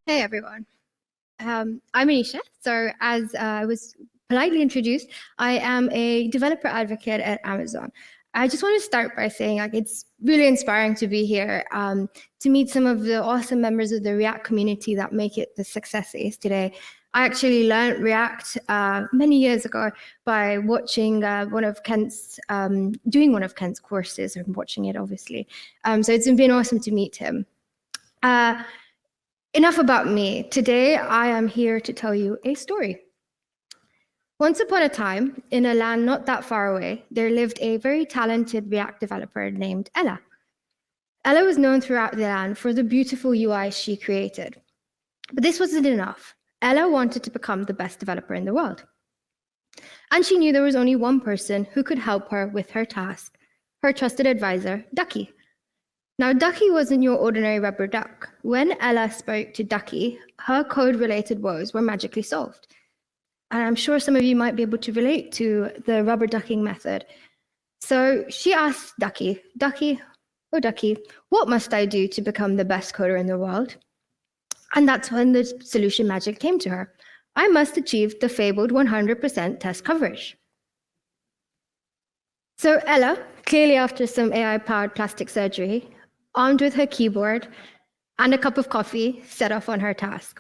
Hey everyone, I'm Anisha. So as I was politely introduced, I am a developer advocate at Amazon. I just want to start by saying it's really inspiring to be here, to meet some of the awesome members of the React community that make it the success it is today. I actually learned React many years ago by watching doing one of Kent's courses and watching it, obviously. So it's been awesome to meet him. Enough about me. Today, I am here to tell you a story. Once upon a time, in a land not that far away, there lived a very talented React developer named Ella. Ella was known throughout the land for the beautiful UI she created. But this wasn't enough. Ella wanted to become the best developer in the world. And she knew there was only one person who could help her with her task, her trusted advisor, Ducky. Now, Ducky wasn't your ordinary rubber duck. When Ella spoke to Ducky, her code-related woes were magically solved. And I'm sure some of you might be able to relate to the rubber ducking method. So she asked Ducky, oh Ducky, what must I do to become the best coder in the world? And that's when the solution magic came to her. I must achieve the fabled 100% test coverage. So Ella, clearly after some AI-powered plastic surgery, armed with her keyboard and a cup of coffee, set off on her task.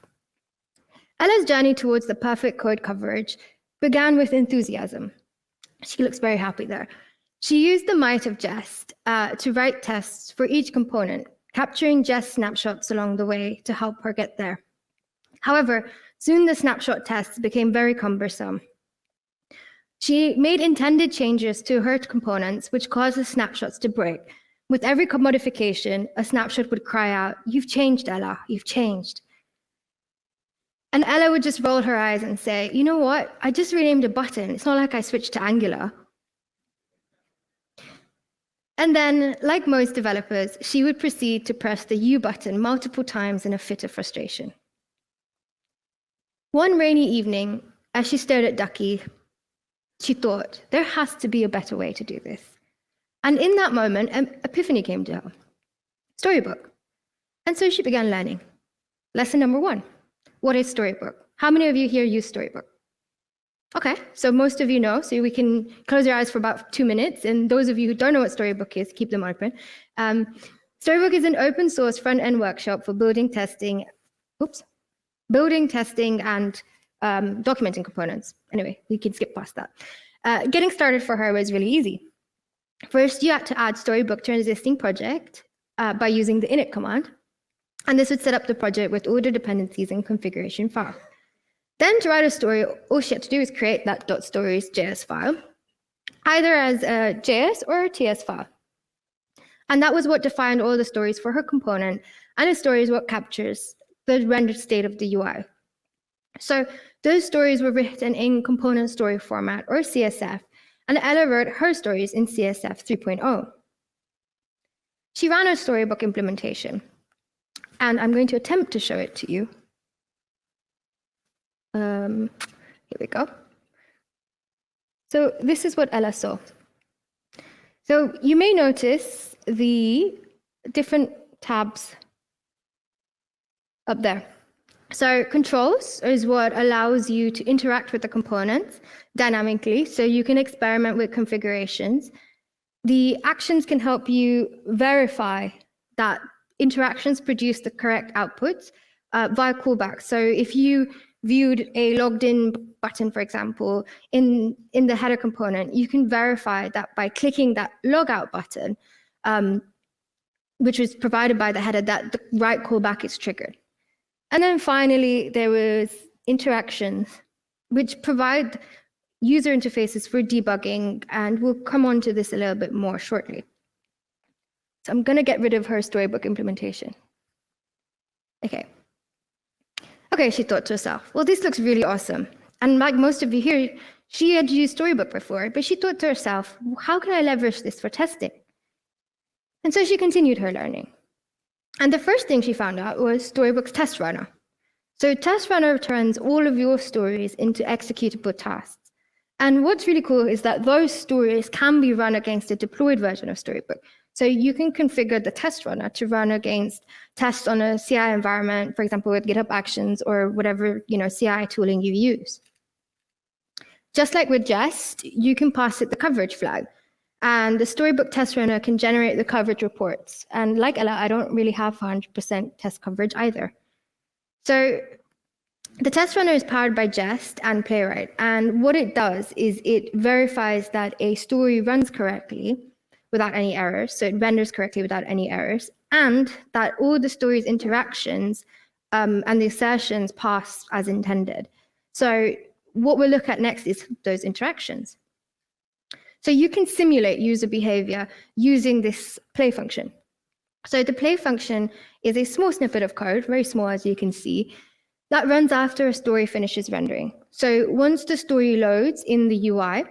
Ella's journey towards the perfect code coverage began with enthusiasm. She looks very happy there. She used the might of Jest to write tests for each component, capturing Jest snapshots along the way to help her get there. However, soon the snapshot tests became very cumbersome. She made intended changes to her components, which caused the snapshots to break. With every modification, a snapshot would cry out, "You've changed, Ella, you've changed." And Ella would just roll her eyes and say, "You know what? I just renamed a button. It's not like I switched to Angular." And then, like most developers, she would proceed to press the U button multiple times in a fit of frustration. One rainy evening, as she stared at Ducky, she thought, there has to be a better way to do this. And in that moment, an epiphany came to her. Storybook. And so she began learning. Lesson number 1. What is Storybook? How many of you here use Storybook? Okay, so most of you know, so we can close your eyes for about 2 minutes. And those of you who don't know what Storybook is, keep them open. Storybook is an open source front-end workshop for building, testing, and documenting components. Anyway, we can skip past that. Getting started for her was really easy. First, you had to add Storybook to an existing project by using the init command. And this would set up the project with all the dependencies and configuration file. Then to write a story, all she had to do is create that .stories.js file, either as a JS or a TS file. And that was what defined all the stories for her component, and a story is what captures the rendered state of the UI. So those stories were written in component story format, or CSF, and Ella wrote her stories in CSF 3.0. She ran a Storybook implementation, and I'm going to attempt to show it to you. Here we go. So this is what Ella saw. So you may notice the different tabs up there. So controls is what allows you to interact with the components dynamically, so you can experiment with configurations. The actions can help you verify that interactions produce the correct outputs via callbacks. So if you viewed a logged in button, for example, in the header component, you can verify that by clicking that logout button, which was provided by the header, that the right callback is triggered. And then finally, there was interactions, which provide user interfaces for debugging, and we'll come on to this a little bit more shortly. So I'm going to get rid of her Storybook implementation. Okay, she thought to herself, well, this looks really awesome. And like most of you here, she had used Storybook before, but she thought to herself, how can I leverage this for testing? And so she continued her learning. And the first thing she found out was Storybook's test runner. So test runner turns all of your stories into executable tasks. And what's really cool is that those stories can be run against a deployed version of Storybook. So you can configure the test runner to run against tests on a CI environment, for example, with GitHub Actions or whatever CI tooling you use. Just like with Jest, you can pass it the coverage flag. And the Storybook test runner can generate the coverage reports. And like Ella, I don't really have 100% test coverage either. So the test runner is powered by Jest and Playwright. And what it does is it verifies that a story runs correctly without any errors. So it renders correctly without any errors. And that all the story's interactions and the assertions pass as intended. So what we'll look at next is those interactions. So you can simulate user behavior using this play function. So the play function is a small snippet of code, very small as you can see, that runs after a story finishes rendering. So once the story loads in the UI,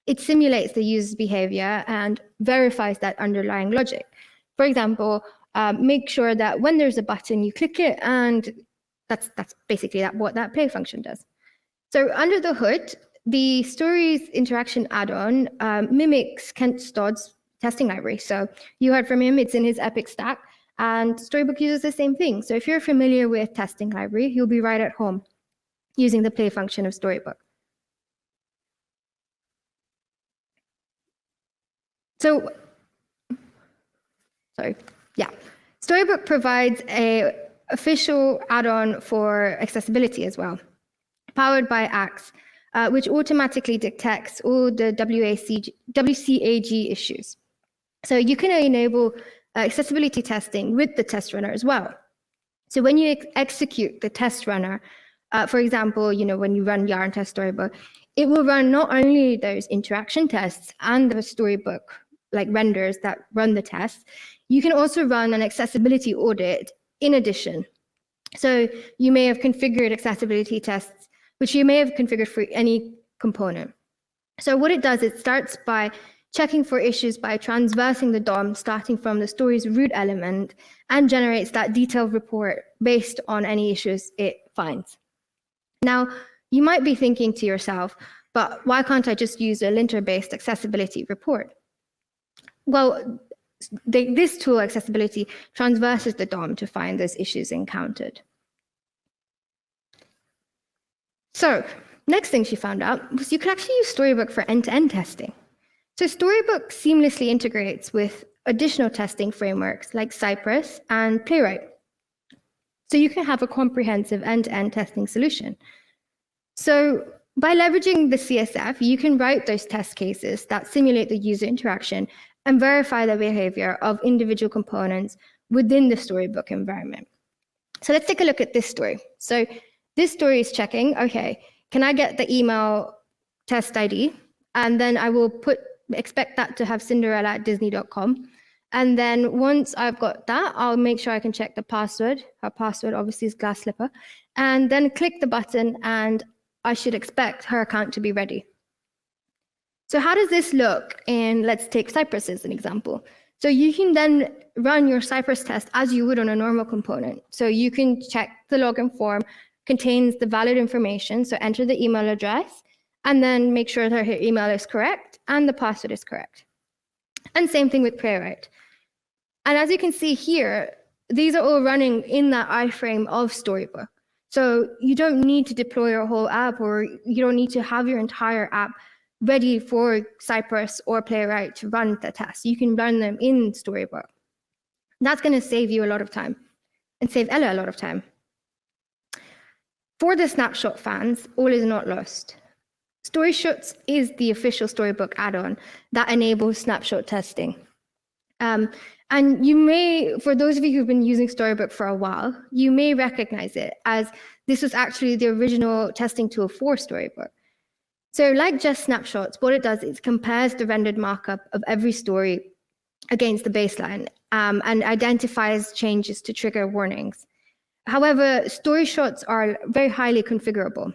it simulates the user's behavior and verifies that underlying logic. For example, make sure that when there's a button, you click it, and that's basically what that play function does. So under the hood, the stories interaction add-on mimics Kent Stodd's testing library. So you heard from him, it's in his Epic stack, and Storybook uses the same thing. So if you're familiar with testing library, you'll be right at home using the play function of Storybook. So, Storybook provides an official add-on for accessibility as well, powered by Axe, which automatically detects all the WCAG issues. So you can enable accessibility testing with the test runner as well. So when you execute the test runner, for example, when you run yarn test Storybook, it will run not only those interaction tests and the Storybook renders that run the tests, you can also run an accessibility audit in addition. So you may have configured accessibility tests, which you may have configured for any component. So what it does, it starts by checking for issues by transversing the DOM, starting from the story's root element, and generates that detailed report based on any issues it finds. Now, you might be thinking to yourself, but why can't I just use a linter-based accessibility report? Well, this tool, accessibility, transverses the DOM to find those issues encountered. So, next thing she found out was you could actually use Storybook for end-to-end testing. So Storybook seamlessly integrates with additional testing frameworks like Cypress and Playwright. So you can have a comprehensive end-to-end testing solution. So by leveraging the CSF, you can write those test cases that simulate the user interaction and verify the behavior of individual components within the Storybook environment. So let's take a look at this story. So this story is checking, okay, can I get the email test ID? And then I will expect that to have Cinderella@disney.com. And then once I've got that, I'll make sure I can check the password. Her password obviously is Glass Slipper. And then click the button, and I should expect her account to be ready. So how does this look? And let's take Cypress as an example. So you can then run your Cypress test as you would on a normal component. So you can check the login form contains the valid information. So enter the email address, and then make sure that her email is correct and the password is correct. And same thing with Playwright. And as you can see here, these are all running in that iframe of Storybook. So you don't need to deploy your whole app, or you don't need to have your entire app ready for Cypress or Playwright to run the tests. You can run them in Storybook. That's going to save you a lot of time and save Ella a lot of time. For the snapshot fans, all is not lost. Storyshots is the official Storybook add-on that enables snapshot testing. And you may, for those of you who've been using Storybook for a while, you may recognize it as this was actually the original testing tool for Storybook. So like just snapshots, what it does is compares the rendered markup of every story against the baseline and identifies changes to trigger warnings. However, storyshots are very highly configurable.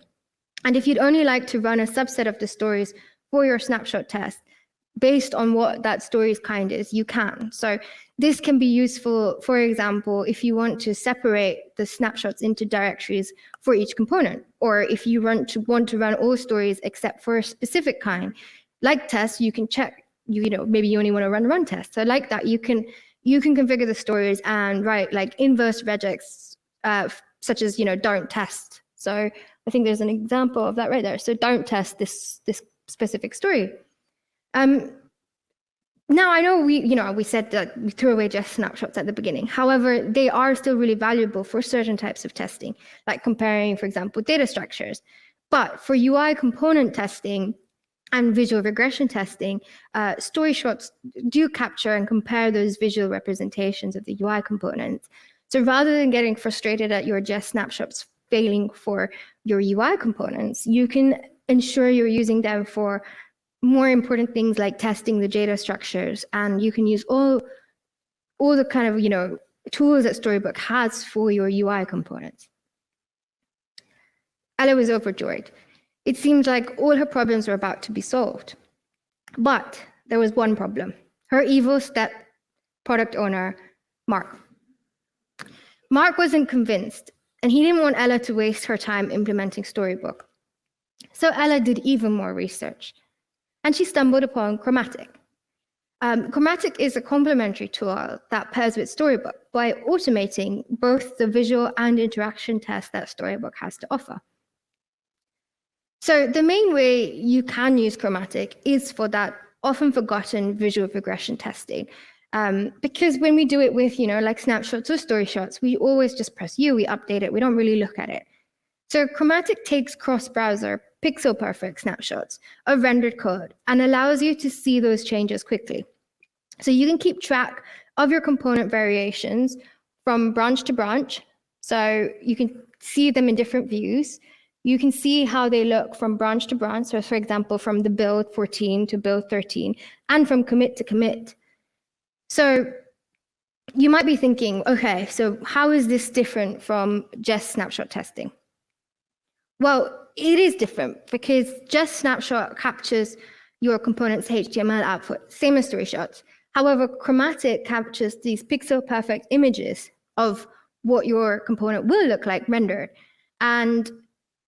And if you'd only like to run a subset of the stories for your snapshot test, based on what that story's kind is, you can. So this can be useful, for example, if you want to separate the snapshots into directories for each component, or if you want to run all stories except for a specific kind. Like tests, you can check maybe you only want to run run tests. So like that, you can configure the stories and write like inverse regex, such as don't test. So I think there's an example of that right there. So don't test this specific story. Now I know we said that we threw away Jest snapshots at the beginning. However, they are still really valuable for certain types of testing, like comparing, for example, data structures. But for UI component testing and visual regression testing, story shots do capture and compare those visual representations of the UI components. So rather than getting frustrated at your Jest snapshots failing for your UI components, you can ensure you're using them for more important things like testing the data structures, and you can use all the kind of tools that Storybook has for your UI components. Ella was overjoyed. It seemed like all her problems were about to be solved. But there was one problem. Her evil step product owner, Mark. Mark wasn't convinced, and he didn't want Ella to waste her time implementing Storybook. So Ella did even more research, and she stumbled upon Chromatic. Chromatic is a complementary tool that pairs with Storybook by automating both the visual and interaction tests that Storybook has to offer. So the main way you can use Chromatic is for that often forgotten visual regression testing. Because when we do it with, like snapshots or story shots, we always just press U, we update it, we don't really look at it. So Chromatic takes cross-browser, pixel-perfect snapshots of rendered code and allows you to see those changes quickly. So you can keep track of your component variations from branch to branch. So you can see them in different views. You can see how they look from branch to branch. So for example, from the build 14 to build 13, and from commit to commit. So you might be thinking, okay, so how is this different from Jest snapshot testing? Well, it is different because Jest snapshot captures your component's HTML output, same as story shots. However, Chromatic captures these pixel perfect images of what your component will look like rendered. And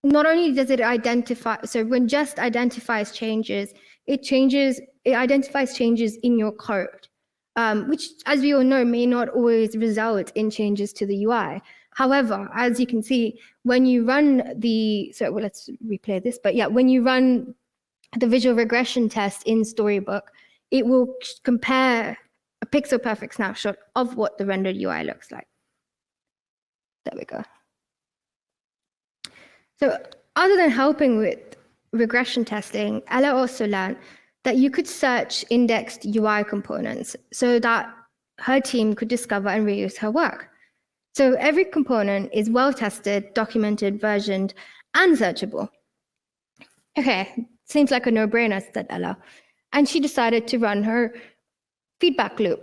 not only does it identify, so when Jest identifies changes, it identifies changes in your code, which, as we all know, may not always result in changes to the UI. However, as you can see, when you run let's replay this, but yeah, when you run the visual regression test in Storybook, it will compare a pixel perfect snapshot of what the rendered UI looks like. There we go. So other than helping with regression testing, Ella also learned that you could search indexed UI components so that her team could discover and reuse her work. So every component is well-tested, documented, versioned, and searchable. Okay, seems like a no-brainer, said Ella. And she decided to run her feedback loop.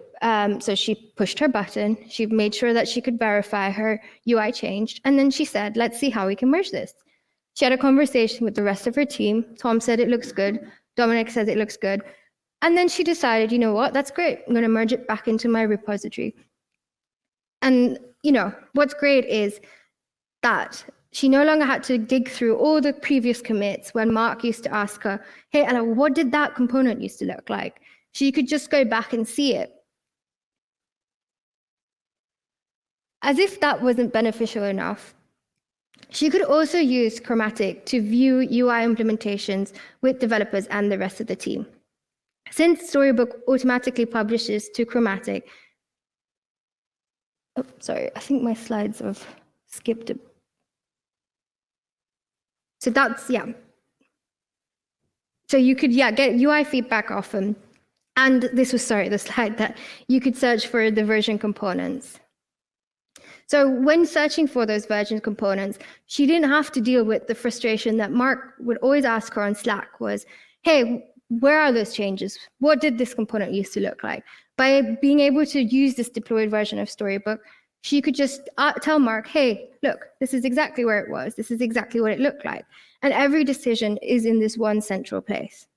So she pushed her button, she made sure that she could verify her UI changed, and then she said, let's see how we can merge this. She had a conversation with the rest of her team. Tom said it looks good. Dominic says it looks good. And then she decided, you know what, that's great. I'm going to merge it back into my repository. And, what's great is that she no longer had to dig through all the previous commits when Mark used to ask her, hey, Ella, what did that component used to look like? She could just go back and see it. As if that wasn't beneficial enough, she could also use Chromatic to view UI implementations with developers and the rest of the team. Since Storybook automatically publishes to Chromatic, oh, sorry, I think my slides have skipped a. So that's, yeah. So you could, get UI feedback often. And this was, the slide that you could search for the version components. So when searching for those version components, she didn't have to deal with the frustration that Mark would always ask her on Slack was, hey, where are those changes? What did this component used to look like? By being able to use this deployed version of Storybook, she could just tell Mark, hey, look, this is exactly where it was. This is exactly what it looked like. And every decision is in this one central place.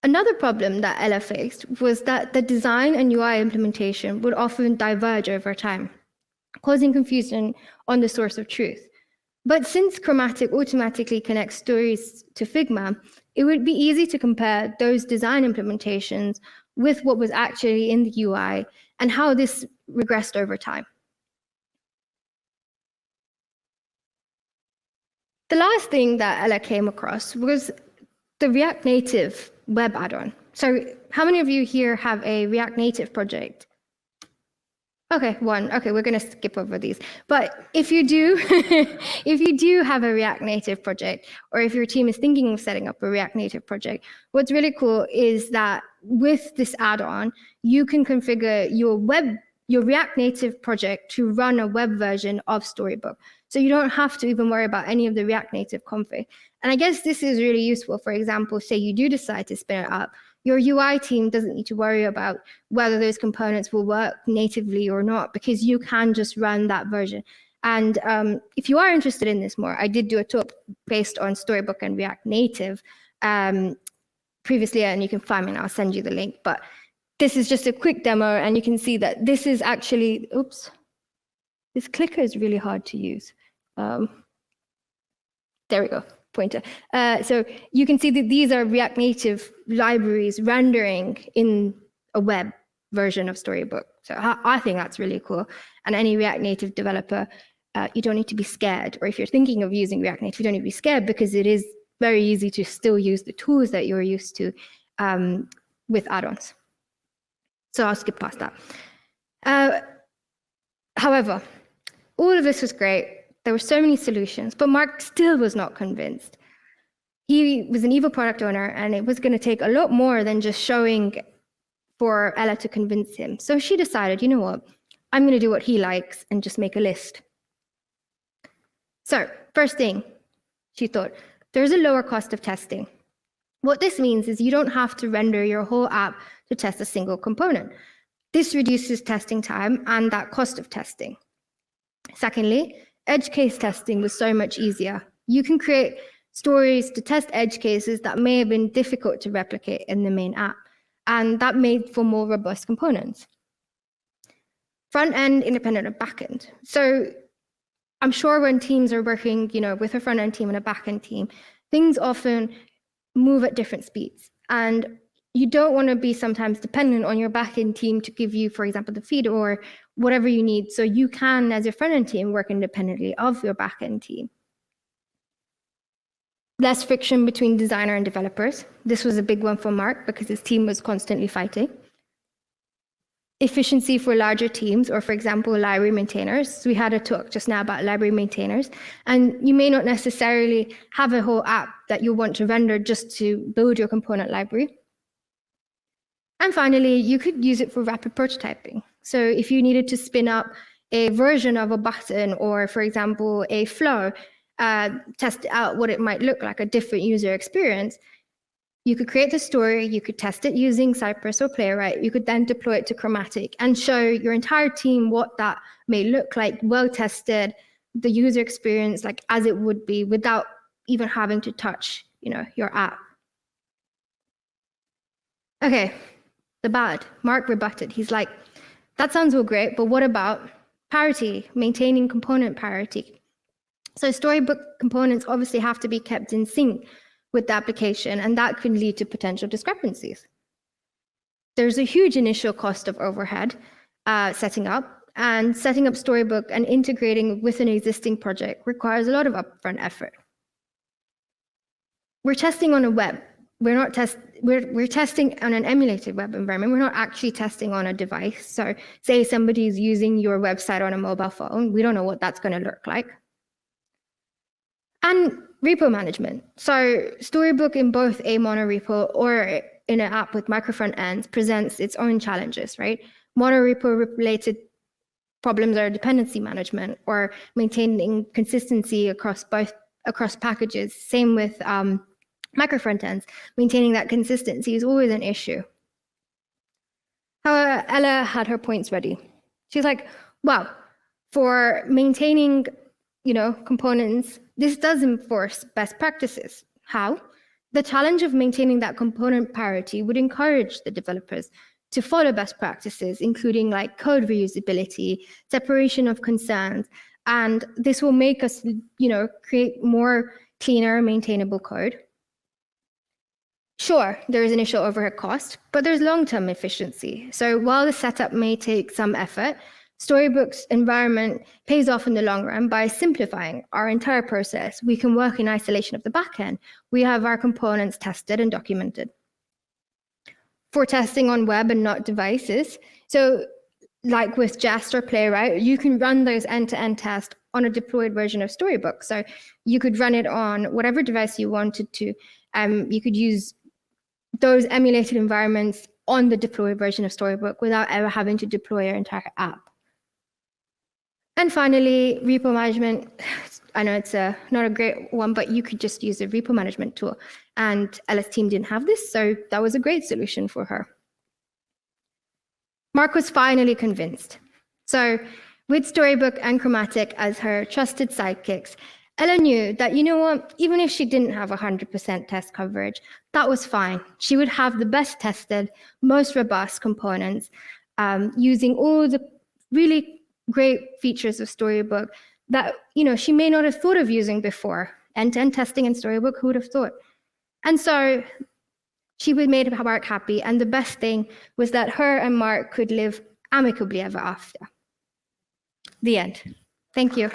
Another problem that Ella faced was that the design and UI implementation would often diverge over time, causing confusion on the source of truth. But since Chromatic automatically connects stories to Figma, it would be easy to compare those design implementations with what was actually in the UI and how this regressed over time. The last thing that Ella came across was the React Native web add-on. So how many of you here have a React Native project? Okay, one. Okay, we're going to skip over these. But if you do, if you do have a React Native project, or if your team is thinking of setting up a React Native project, what's really cool is that with this add-on, you can configure your React Native project to run a web version of Storybook. So you don't have to even worry about any of the React Native config. And I guess this is really useful. For example, say you do decide to spin it up, your UI team doesn't need to worry about whether those components will work natively or not, because you can just run that version. And if you are interested in this more, I did do a talk based on Storybook and React Native previously, and you can find me and I'll send you the link. But this is just a quick demo, and you can see that this is actually, oops, this clicker is really hard to use. There we go. Pointer. So you can see that these are React Native libraries rendering in a web version of Storybook. So I think that's really cool. And any React Native developer, you don't need to be scared. Or if you're thinking of using React Native, you don't need to be scared, because it is very easy to still use the tools that you're used to with add-ons. So I'll skip past that. However, all of this was great. There were so many solutions, but Mark still was not convinced. He was an evil product owner, and it was going to take a lot more than just showing for Ella to convince him. So she decided, you know what, I'm going to do what he likes and just make a list. So first thing, she thought, there's a lower cost of testing. What this means is you don't have to render your whole app to test a single component. This reduces testing time and that cost of testing. Secondly, edge case testing was so much easier. You can create stories to test edge cases that may have been difficult to replicate in the main app, and that made for more robust components. Front end independent of back end. So I'm sure when teams are working, with a front end team and a back end team, things often move at different speeds, and you don't want to be sometimes dependent on your back end team to give you, for example, the feed or whatever you need. So you can, as your front end team, work independently of your back end team. Less friction between designer and developers. This was a big one for Mark because his team was constantly fighting. Efficiency for larger teams, or for example, library maintainers. So we had a talk just now about library maintainers, and you may not necessarily have a whole app that you want to render just to build your component library. And finally, you could use it for rapid prototyping. So if you needed to spin up a version of a button, or for example, a flow, test out what it might look like, a different user experience, you could create the story, you could test it using Cypress or Playwright, you could then deploy it to Chromatic and show your entire team what that may look like, well tested, the user experience like as it would be without even having to touch, your app. Okay, the bad. Mark rebutted. He's like, that sounds all great, but what about parity, maintaining component parity? So Storybook components obviously have to be kept in sync with the application, and that could lead to potential discrepancies. There's a huge initial cost of overhead setting up, and setting up Storybook and integrating with an existing project requires a lot of upfront effort. We're testing on a web. We're testing on an emulated web environment. We're not actually testing on a device. So say somebody's using your website on a mobile phone. We don't know what that's going to look like. And repo management. So Storybook in both a monorepo or in an app with micro front ends presents its own challenges, right? Monorepo related problems are dependency management or maintaining consistency across packages. Same with micro front ends. Maintaining that consistency is always an issue. However, Ella had her points ready. She's like, well, for maintaining components, this does enforce best practices. How? The challenge of maintaining that component parity would encourage the developers to follow best practices, including like code reusability, separation of concerns, And this will make us, create more cleaner, maintainable code. Sure, there is initial overhead cost, but there's long-term efficiency. So while the setup may take some effort, Storybook's environment pays off in the long run by simplifying our entire process. We can work in isolation of the backend. We have our components tested and documented. For testing on web and not devices, so like with Jest or Playwright, you can run those end-to-end tests on a deployed version of Storybook. So you could run it on whatever device you wanted to. You could use those emulated environments on the deployed version of Storybook without ever having to deploy your entire app. And finally, repo management. I know it's not a great one, but you could just use a repo management tool. And Ella's team didn't have this, so that was a great solution for her. Mark was finally convinced. So with Storybook and Chromatic as her trusted sidekicks, Ella knew that, even if she didn't have 100% test coverage, that was fine. She would have the best tested, most robust components using all the really great features of Storybook that, she may not have thought of using before. End-to-end testing in Storybook, who would have thought? And so she made Mark happy, and the best thing was that her and Mark could live amicably ever after. The end. Thank you.